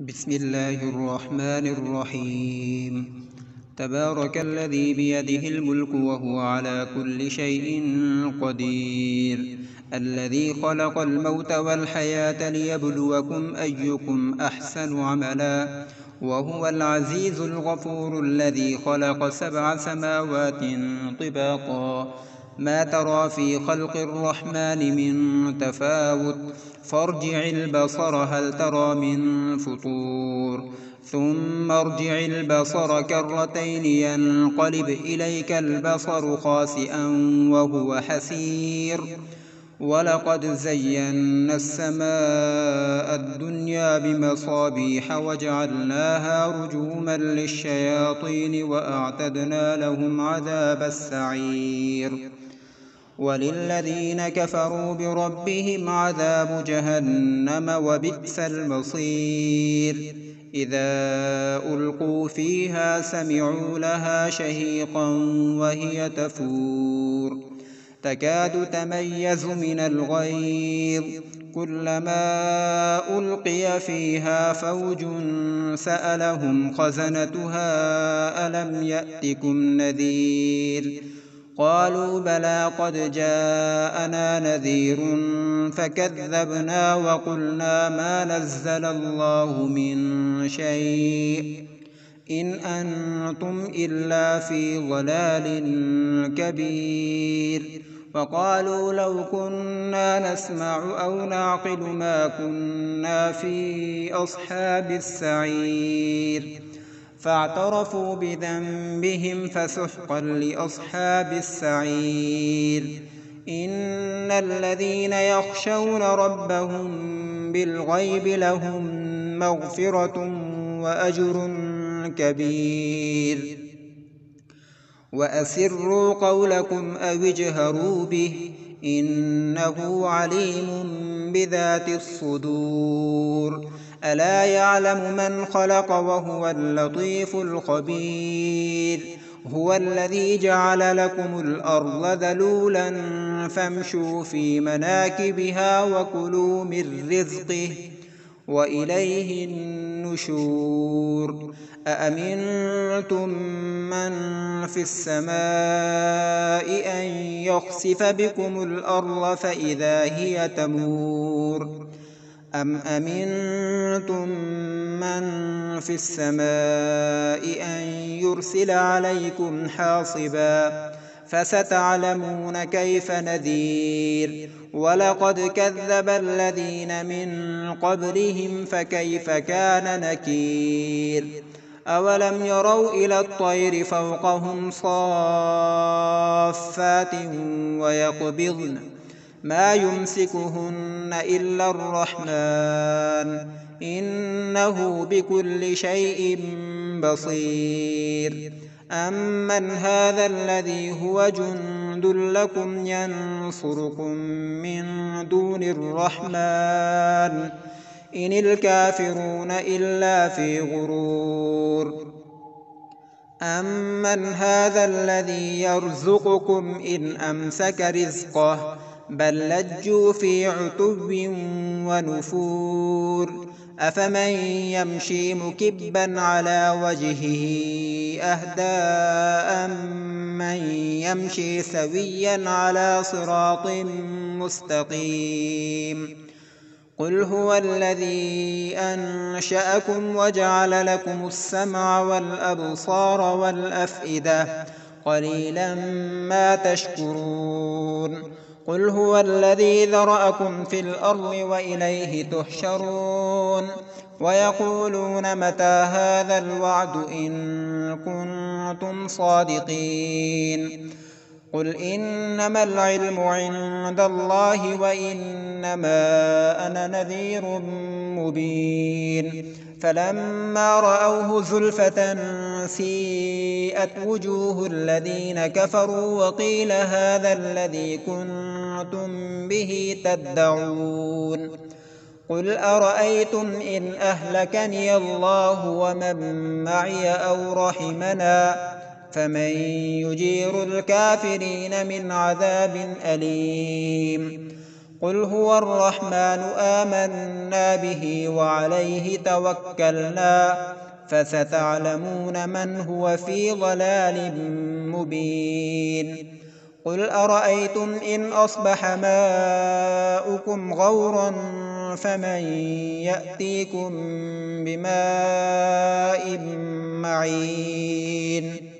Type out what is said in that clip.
بسم الله الرحمن الرحيم. تبارك الذي بيده الملك وهو على كل شيء قدير، الذي خلق الموت والحياة ليبلوكم أيكم أحسن عملا، وهو العزيز الغفور الذي خلق 7 سماوات طباقا، ما ترى في خلق الرحمن من تفاوت، فارجع البصر هل ترى من فطور، ثم ارجع البصر كرتين ينقلب إليك البصر خاسئا وهو حسير، ولقد زينا السماء الدنيا بمصابيح وجعلناها رجوما للشياطين وأعتدنا لهم عذاب السعير. وللذين كفروا بربهم عذاب جهنم وبئس المصير. إذا ألقوا فيها سمعوا لها شهيقا وهي تفور، تكاد تميز من الغيظ، كلما ألقي فيها فوج سألهم خزنتها ألم يأتكم نذير، قالوا بلى قد جاءنا نذير فكذبنا وقلنا ما نزل الله من شيء إن أنتم إلا في ضلال كبير. وقالوا لو كنا نسمع أو نعقل ما كنا في أصحاب السعير، فاعترفوا بذنبهم فسحقا لأصحاب السعير. إن الذين يخشون ربهم بالغيب لهم مغفرة وأجر كبير. وأسروا قولكم أو اجهروا به إنه عليم بذات الصدور. ألا يعلم من خلق وهو اللطيف الخبير. هو الذي جعل لكم الأرض ذلولا فامشوا في مناكبها وكلوا من رزقه وإليه النشور. أأمنتم من في السماء أن يخسف بكم الأرض فإذا هي تمور، أم أمنتم من في السماء أن يرسل عليكم حاصبا، فستعلمون كيف نذير. ولقد كذب الذين من قبلهم فكيف كان نكير. أولم يروا إلى الطير فوقهم صافات ويقبضن ما يمسكهن إلا الرحمن إنه بكل شيء بصير. أمن هذا الذي هو جند لكم ينصركم من دون الرحمن إن الكافرون إلا في غرور. أمن هذا الذي يرزقكم إن أمسك رزقه بل لجوا في عتو ونفور. أفمن يمشي مكبا على وجهه أهدى أمن يمشي سويا على صراط مستقيم. قل هو الذي أنشأكم وجعل لكم السمع والأبصار والأفئدة قليلا ما تشكرون. قل هو الذي ذرأكم في الأرض وإليه تحشرون. ويقولون متى هذا الوعد إن كنتم صادقين. قل إنما العلم عند الله وإنما أنا نذير مبين. فلما رأوه زلفة سيئت وجوه الذين كفروا وقيل هذا الذي كنتم به تدعون. قل أرأيتم إن أهلكني الله ومن معي أو رحمنا فمن يجير الكافرين من عذاب أليم. قل هو الرحمن آمنا به وعليه توكلنا فستعلمون من هو في ضلال مبين قل أرأيتم إن أصبح ماؤكم غورا فمن يأتيكم بماء معين